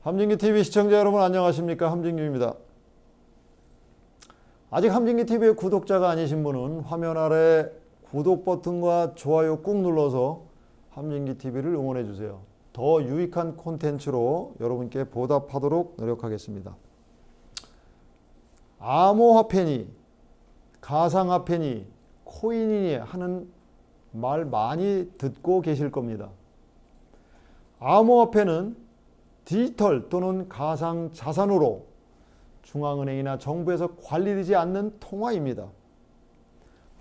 함진기TV 시청자 여러분 안녕하십니까? 함진규입니다. 아직 함진기TV의 구독자가 아니신 분은 화면 아래 구독 버튼과 좋아요 꾹 눌러서 함진기TV를 응원해 주세요. 더 유익한 콘텐츠로 여러분께 보답하도록 노력하겠습니다. 암호화폐니 가상화폐니 코인이니 하는 말 많이 듣고 계실 겁니다. 암호화폐는 디지털 또는 가상 자산으로 중앙은행이나 정부에서 관리되지 않는 통화입니다.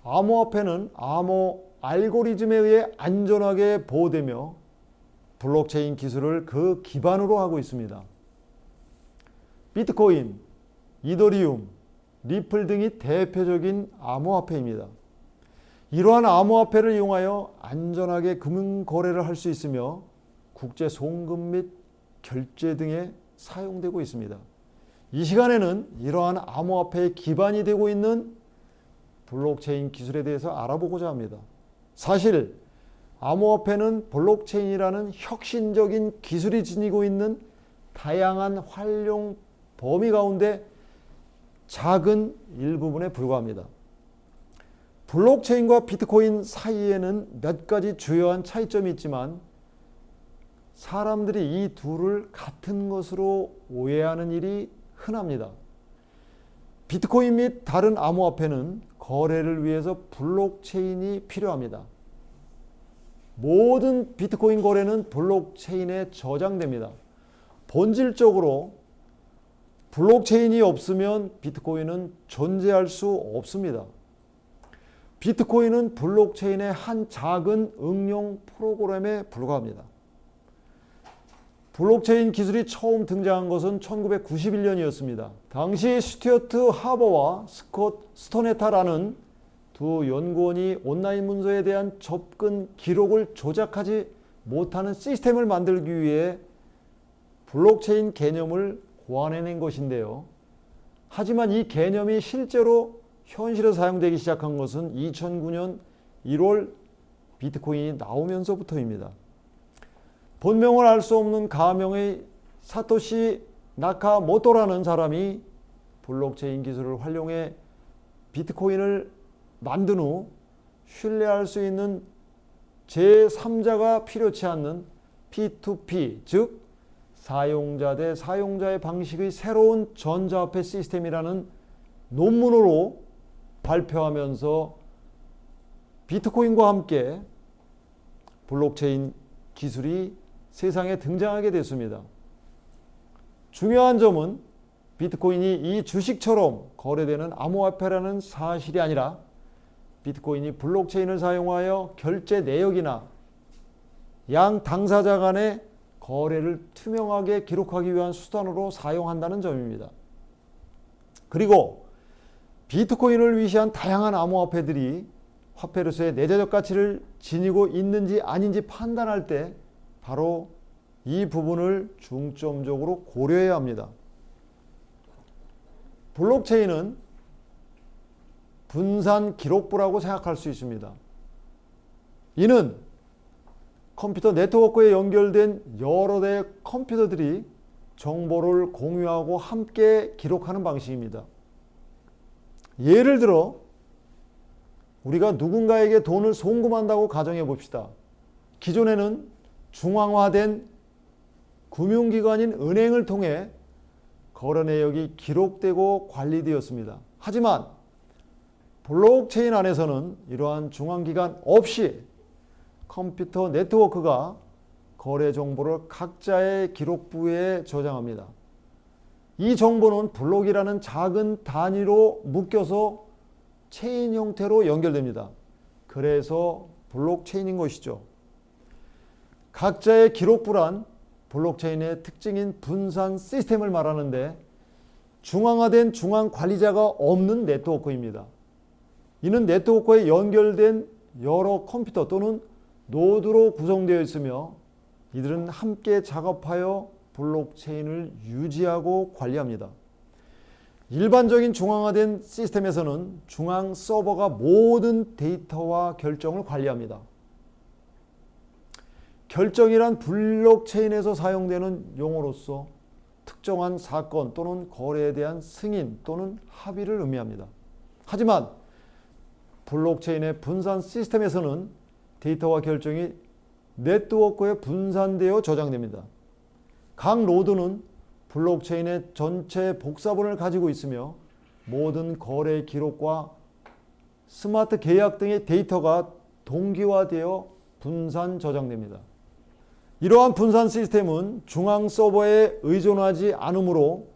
암호화폐는 암호 알고리즘에 의해 안전하게 보호되며 블록체인 기술을 그 기반으로 하고 있습니다. 비트코인, 이더리움, 리플 등이 대표적인 암호화폐입니다. 이러한 암호화폐를 이용하여 안전하게 금융거래를 할 수 있으며 국제 송금 및 결제 등에 사용되고 있습니다. 이 시간에는 이러한 암호화폐의 기반이 되고 있는 블록체인 기술에 대해서 알아보고자 합니다. 사실 암호화폐는 블록체인이라는 혁신적인 기술이 지니고 있는 다양한 활용 범위 가운데 작은 일부분에 불과합니다. 블록체인과 비트코인 사이에는 몇 가지 주요한 차이점이 있지만 사람들이 이 둘을 같은 것으로 오해하는 일이 흔합니다. 비트코인 및 다른 암호화폐는 거래를 위해서 블록체인이 필요합니다. 모든 비트코인 거래는 블록체인에 저장됩니다. 본질적으로 블록체인이 없으면 비트코인은 존재할 수 없습니다. 비트코인은 블록체인의 한 작은 응용 프로그램에 불과합니다. 블록체인 기술이 처음 등장한 것은 1991년이었습니다. 당시 스튜어트 하버와 스콧 스토네타라는 두 연구원이 온라인 문서에 대한 접근 기록을 조작하지 못하는 시스템을 만들기 위해 블록체인 개념을 고안해낸 것인데요. 하지만 이 개념이 실제로 현실에 사용되기 시작한 것은 2009년 1월 비트코인이 나오면서부터입니다. 본명을 알 수 없는 가명의 사토시 나카모토라는 사람이 블록체인 기술을 활용해 비트코인을 만든 후 신뢰할 수 있는 제3자가 필요치 않는 P2P, 즉 사용자 대 사용자의 방식의 새로운 전자화폐 시스템이라는 논문으로 발표하면서 비트코인과 함께 블록체인 기술이 세상에 등장하게 됐습니다. 중요한 점은 비트코인이 이 주식처럼 거래되는 암호화폐라는 사실이 아니라 비트코인이 블록체인을 사용하여 결제 내역이나 양 당사자 간의 거래를 투명하게 기록하기 위한 수단으로 사용한다는 점입니다. 그리고 비트코인을 위시한 다양한 암호화폐들이 화폐로서의 내재적 가치를 지니고 있는지 아닌지 판단할 때 바로 이 부분을 중점적으로 고려해야 합니다. 블록체인은 분산 기록부라고 생각할 수 있습니다. 이는 컴퓨터 네트워크에 연결된 여러 대의 컴퓨터들이 정보를 공유하고 함께 기록하는 방식입니다. 예를 들어 우리가 누군가에게 돈을 송금한다고 가정해 봅시다. 기존에는 중앙화된 금융기관인 은행을 통해 거래 내역이 기록되고 관리되었습니다. 하지만 블록체인 안에서는 이러한 중앙기관 없이 컴퓨터 네트워크가 거래 정보를 각자의 기록부에 저장합니다. 이 정보는 블록이라는 작은 단위로 묶여서 체인 형태로 연결됩니다. 그래서 블록체인인 것이죠. 각자의 기록부란 블록체인의 특징인 분산 시스템을 말하는데 중앙화된 중앙 관리자가 없는 네트워크입니다. 이는 네트워크에 연결된 여러 컴퓨터 또는 노드로 구성되어 있으며 이들은 함께 작업하여 블록체인을 유지하고 관리합니다. 일반적인 중앙화된 시스템에서는 중앙 서버가 모든 데이터와 결정을 관리합니다. 결정이란 블록체인에서 사용되는 용어로서 특정한 사건 또는 거래에 대한 승인 또는 합의를 의미합니다. 하지만 블록체인의 분산 시스템에서는 데이터와 결정이 네트워크에 분산되어 저장됩니다. 각 노드는 블록체인의 전체 복사본을 가지고 있으며 모든 거래 기록과 스마트 계약 등의 데이터가 동기화되어 분산 저장됩니다. 이러한 분산 시스템은 중앙 서버에 의존하지 않으므로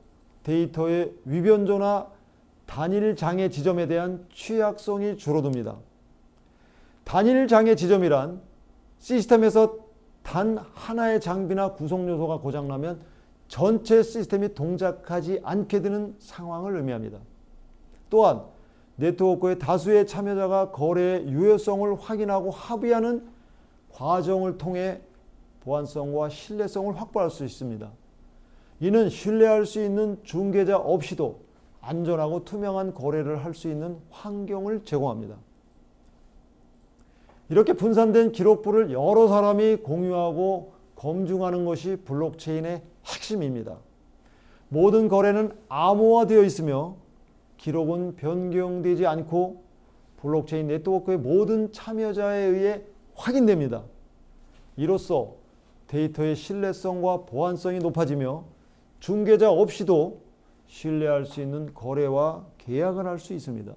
데이터의 위변조나 단일 장애 지점에 대한 취약성이 줄어듭니다. 단일 장애 지점이란 시스템에서 단 하나의 장비나 구성 요소가 고장나면 전체 시스템이 동작하지 않게 되는 상황을 의미합니다. 또한 네트워크의 다수의 참여자가 거래의 유효성을 확인하고 합의하는 과정을 통해 보안성과 신뢰성을 확보할 수 있습니다. 이는 신뢰할 수 있는 중개자 없이도 안전하고 투명한 거래를 할 수 있는 환경을 제공합니다. 이렇게 분산된 기록부를 여러 사람이 공유하고 검증하는 것이 블록체인의 핵심입니다. 모든 거래는 암호화되어 있으며 기록은 변경되지 않고 블록체인 네트워크의 모든 참여자에 의해 확인됩니다. 이로써 데이터의 신뢰성과 보안성이 높아지며 중개자 없이도 신뢰할 수 있는 거래와 계약을 할 수 있습니다.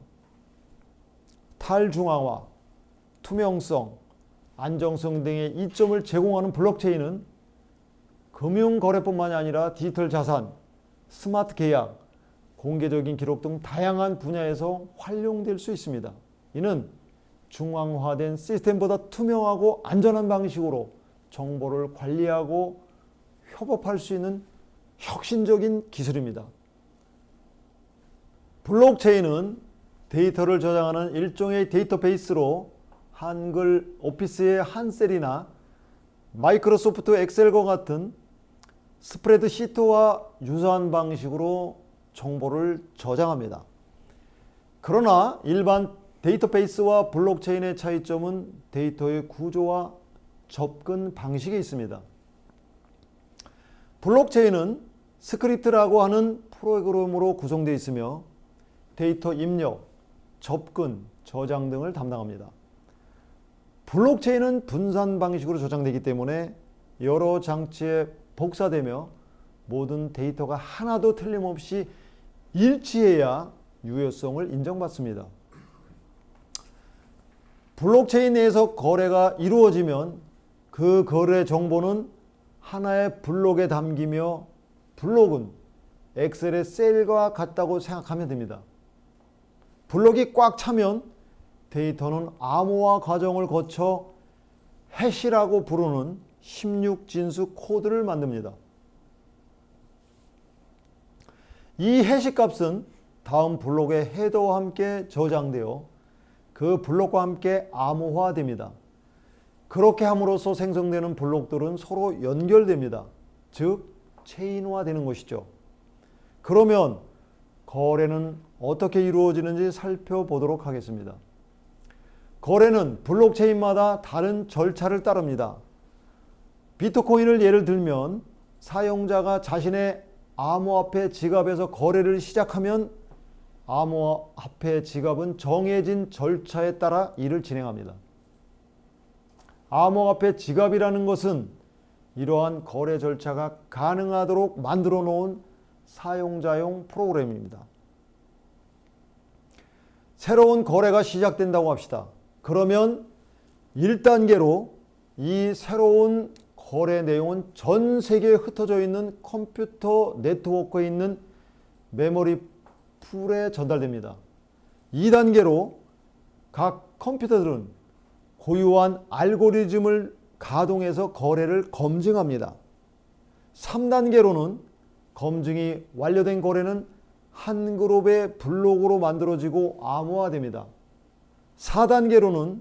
탈중앙화, 투명성, 안정성 등의 이점을 제공하는 블록체인은 금융거래뿐만이 아니라 디지털 자산, 스마트 계약, 공개적인 기록 등 다양한 분야에서 활용될 수 있습니다. 이는 중앙화된 시스템보다 투명하고 안전한 방식으로 정보를 관리하고 협업할 수 있는 혁신적인 기술입니다. 블록체인은 데이터를 저장하는 일종의 데이터베이스로 한글 오피스의 한셀이나 마이크로소프트 엑셀과 같은 스프레드시트와 유사한 방식으로 정보를 저장합니다. 그러나 일반 데이터베이스와 블록체인의 차이점은 데이터의 구조와 접근 방식에 있습니다. 블록체인은 스크립트라고 하는 프로그램으로 구성되어 있으며 데이터 입력, 접근, 저장 등을 담당합니다. 블록체인은 분산 방식으로 저장되기 때문에 여러 장치에 복사되며 모든 데이터가 하나도 틀림없이 일치해야 유효성을 인정받습니다. 블록체인 내에서 거래가 이루어지면 그 거래 정보는 하나의 블록에 담기며 블록은 엑셀의 셀과 같다고 생각하면 됩니다. 블록이 꽉 차면 데이터는 암호화 과정을 거쳐 해시라고 부르는 16진수 코드를 만듭니다. 이 해시 값은 다음 블록의 헤더와 함께 저장되어 그 블록과 함께 암호화됩니다. 그렇게 함으로써 생성되는 블록들은 서로 연결됩니다. 즉 체인화되는 것이죠. 그러면 거래는 어떻게 이루어지는지 살펴보도록 하겠습니다. 거래는 블록체인마다 다른 절차를 따릅니다. 비트코인을 예를 들면 사용자가 자신의 암호화폐 지갑에서 거래를 시작하면 암호화폐 지갑은 정해진 절차에 따라 일을 진행합니다. 암호화폐 지갑이라는 것은 이러한 거래 절차가 가능하도록 만들어 놓은 사용자용 프로그램입니다. 새로운 거래가 시작된다고 합시다. 그러면 1단계로 이 새로운 거래 내용은 전 세계에 흩어져 있는 컴퓨터 네트워크에 있는 메모리 풀에 전달됩니다. 2단계로 각 컴퓨터들은 고유한 알고리즘을 가동해서 거래를 검증합니다. 3단계로는 검증이 완료된 거래는 한 그룹의 블록으로 만들어지고 암호화됩니다. 4단계로는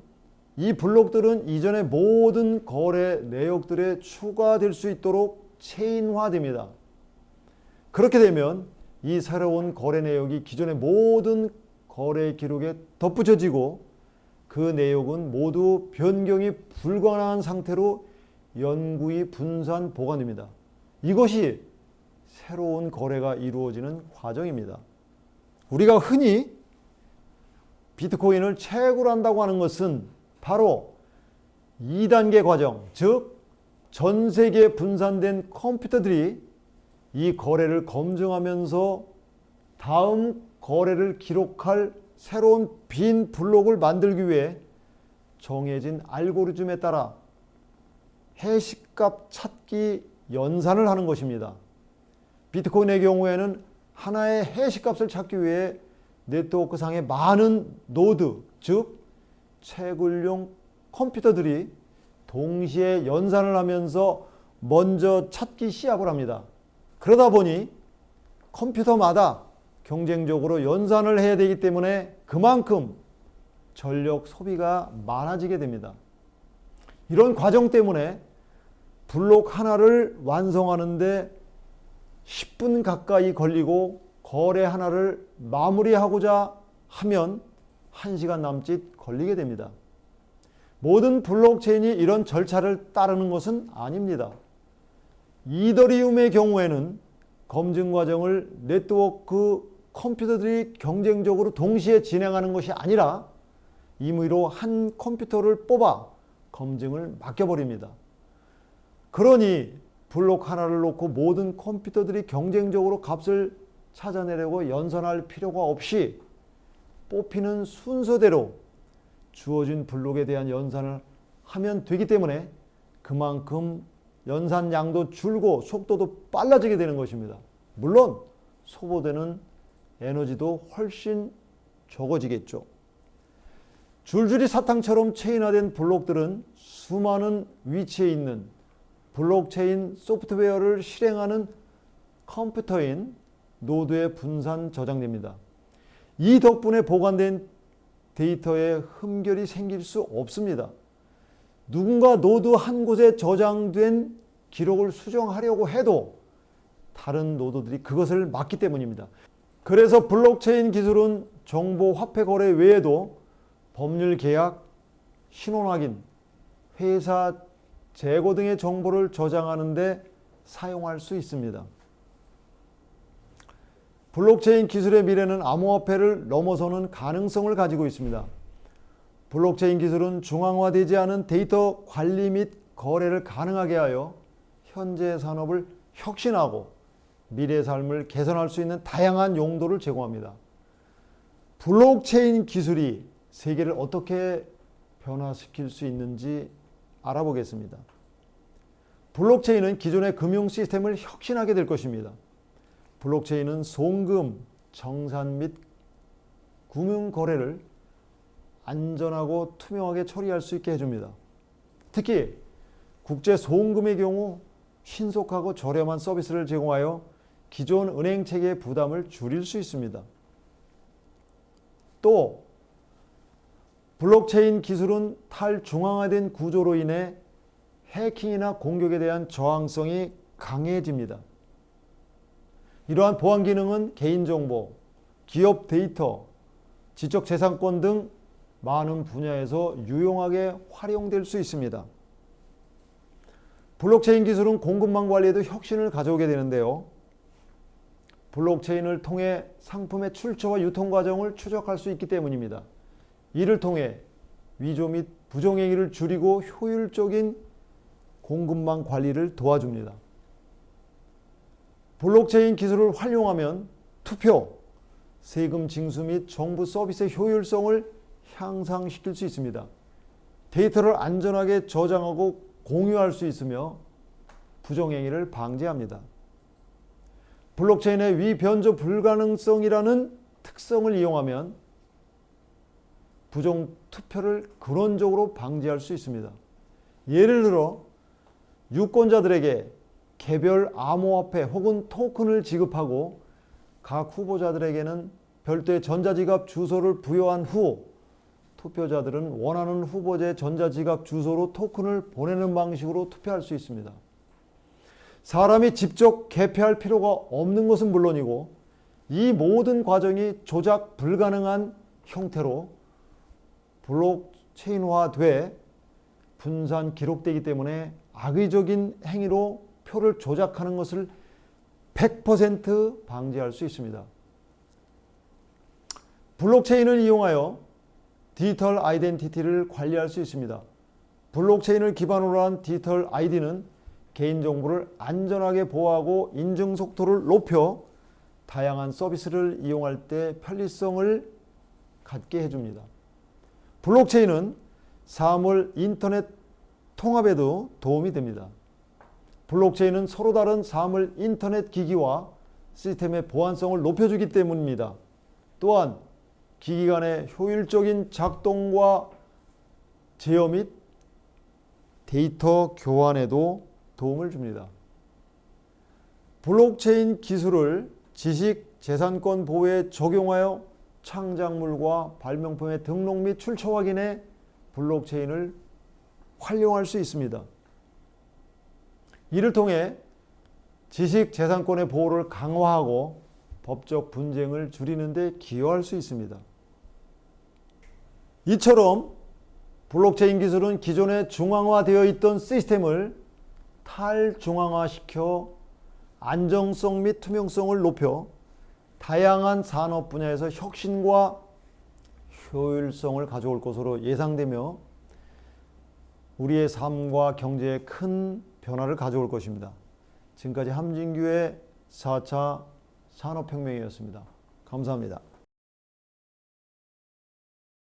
이 블록들은 이전의 모든 거래 내역들에 추가될 수 있도록 체인화됩니다. 그렇게 되면 이 새로운 거래 내역이 기존의 모든 거래 기록에 덧붙여지고 그 내역은 모두 변경이 불가능한 상태로 영구히 분산 보관됩니다. 이것이 새로운 거래가 이루어지는 과정입니다. 우리가 흔히 비트코인을 채굴한다고 하는 것은 바로 2단계 과정, 즉 전 세계에 분산된 컴퓨터들이 이 거래를 검증하면서 다음 거래를 기록할 새로운 빈 블록을 만들기 위해 정해진 알고리즘에 따라 해시값 찾기 연산을 하는 것입니다. 비트코인의 경우에는 하나의 해시값을 찾기 위해 네트워크상의 많은 노드, 즉 채굴용 컴퓨터들이 동시에 연산을 하면서 먼저 찾기 시합을 합니다. 그러다 보니 컴퓨터마다 경쟁적으로 연산을 해야 되기 때문에 그만큼 전력 소비가 많아지게 됩니다. 이런 과정 때문에 블록 하나를 완성하는데 10분 가까이 걸리고 거래 하나를 마무리하고자 하면 1시간 남짓 걸리게 됩니다. 모든 블록체인이 이런 절차를 따르는 것은 아닙니다. 이더리움의 경우에는 검증 과정을 네트워크 컴퓨터들이 경쟁적으로 동시에 진행하는 것이 아니라 임의로 한 컴퓨터를 뽑아 검증을 맡겨버립니다. 그러니 블록 하나를 놓고 모든 컴퓨터들이 경쟁적으로 값을 찾아내려고 연산할 필요가 없이 뽑히는 순서대로 주어진 블록에 대한 연산을 하면 되기 때문에 그만큼 연산량도 줄고 속도도 빨라지게 되는 것입니다. 물론 소모되는 에너지도 훨씬 적어지겠죠. 줄줄이 사탕처럼 체인화된 블록들은 수많은 위치에 있는 블록체인 소프트웨어를 실행하는 컴퓨터인 노드에 분산 저장됩니다. 이 덕분에 보관된 데이터에 흠결이 생길 수 없습니다. 누군가 노드 한 곳에 저장된 기록을 수정하려고 해도 다른 노드들이 그것을 막기 때문입니다. 그래서 블록체인 기술은 정보 화폐 거래 외에도 법률 계약, 신원 확인, 회사 재고 등의 정보를 저장하는 데 사용할 수 있습니다. 블록체인 기술의 미래는 암호화폐를 넘어서는 가능성을 가지고 있습니다. 블록체인 기술은 중앙화되지 않은 데이터 관리 및 거래를 가능하게 하여 현재 산업을 혁신하고 미래의 삶을 개선할 수 있는 다양한 용도를 제공합니다. 블록체인 기술이 세계를 어떻게 변화시킬 수 있는지 알아보겠습니다. 블록체인은 기존의 금융 시스템을 혁신하게 될 것입니다. 블록체인은 송금, 정산 및 금융 거래를 안전하고 투명하게 처리할 수 있게 해줍니다. 특히 국제 송금의 경우 신속하고 저렴한 서비스를 제공하여 기존 은행 체계의 부담을 줄일 수 있습니다. 또 블록체인 기술은 탈중앙화된 구조로 인해 해킹이나 공격에 대한 저항성이 강해집니다. 이러한 보안 기능은 개인정보, 기업 데이터, 지적재산권 등 많은 분야에서 유용하게 활용될 수 있습니다. 블록체인 기술은 공급망 관리에도 혁신을 가져오게 되는데요. 블록체인을 통해 상품의 출처와 유통 과정을 추적할 수 있기 때문입니다. 이를 통해 위조 및 부정행위를 줄이고 효율적인 공급망 관리를 도와줍니다. 블록체인 기술을 활용하면 투표, 세금 징수 및 정부 서비스의 효율성을 향상시킬 수 있습니다. 데이터를 안전하게 저장하고 공유할 수 있으며 부정행위를 방지합니다. 블록체인의 위변조 불가능성이라는 특성을 이용하면 부정 투표를 근원적으로 방지할 수 있습니다. 예를 들어 유권자들에게 개별 암호화폐 혹은 토큰을 지급하고 각 후보자들에게는 별도의 전자지갑 주소를 부여한 후 투표자들은 원하는 후보자의 전자지갑 주소로 토큰을 보내는 방식으로 투표할 수 있습니다. 사람이 직접 개표할 필요가 없는 것은 물론이고 이 모든 과정이 조작 불가능한 형태로 블록체인화돼 분산 기록되기 때문에 악의적인 행위로 표를 조작하는 것을 100% 방지할 수 있습니다. 블록체인을 이용하여 디지털 아이덴티티를 관리할 수 있습니다. 블록체인을 기반으로 한 디지털 아이디는 개인정보를 안전하게 보호하고 인증 속도를 높여 다양한 서비스를 이용할 때 편리성을 갖게 해줍니다. 블록체인은 사물 인터넷 통합에도 도움이 됩니다. 블록체인은 서로 다른 사물 인터넷 기기와 시스템의 보안성을 높여주기 때문입니다. 또한 기기 간의 효율적인 작동과 제어 및 데이터 교환에도 도움을 줍니다. 블록체인 기술을 지식재산권 보호에 적용하여 창작물과 발명품의 등록 및 출처 확인에 블록체인을 활용할 수 있습니다. 이를 통해 지식재산권의 보호를 강화하고 법적 분쟁을 줄이는 데 기여할 수 있습니다. 이처럼 블록체인 기술은 기존에 중앙화되어 있던 시스템을 탈중앙화시켜 안정성 및 투명성을 높여 다양한 산업 분야에서 혁신과 효율성을 가져올 것으로 예상되며 우리의 삶과 경제에 큰 변화를 가져올 것입니다. 지금까지 함진규의 4차 산업혁명이었습니다. 감사합니다.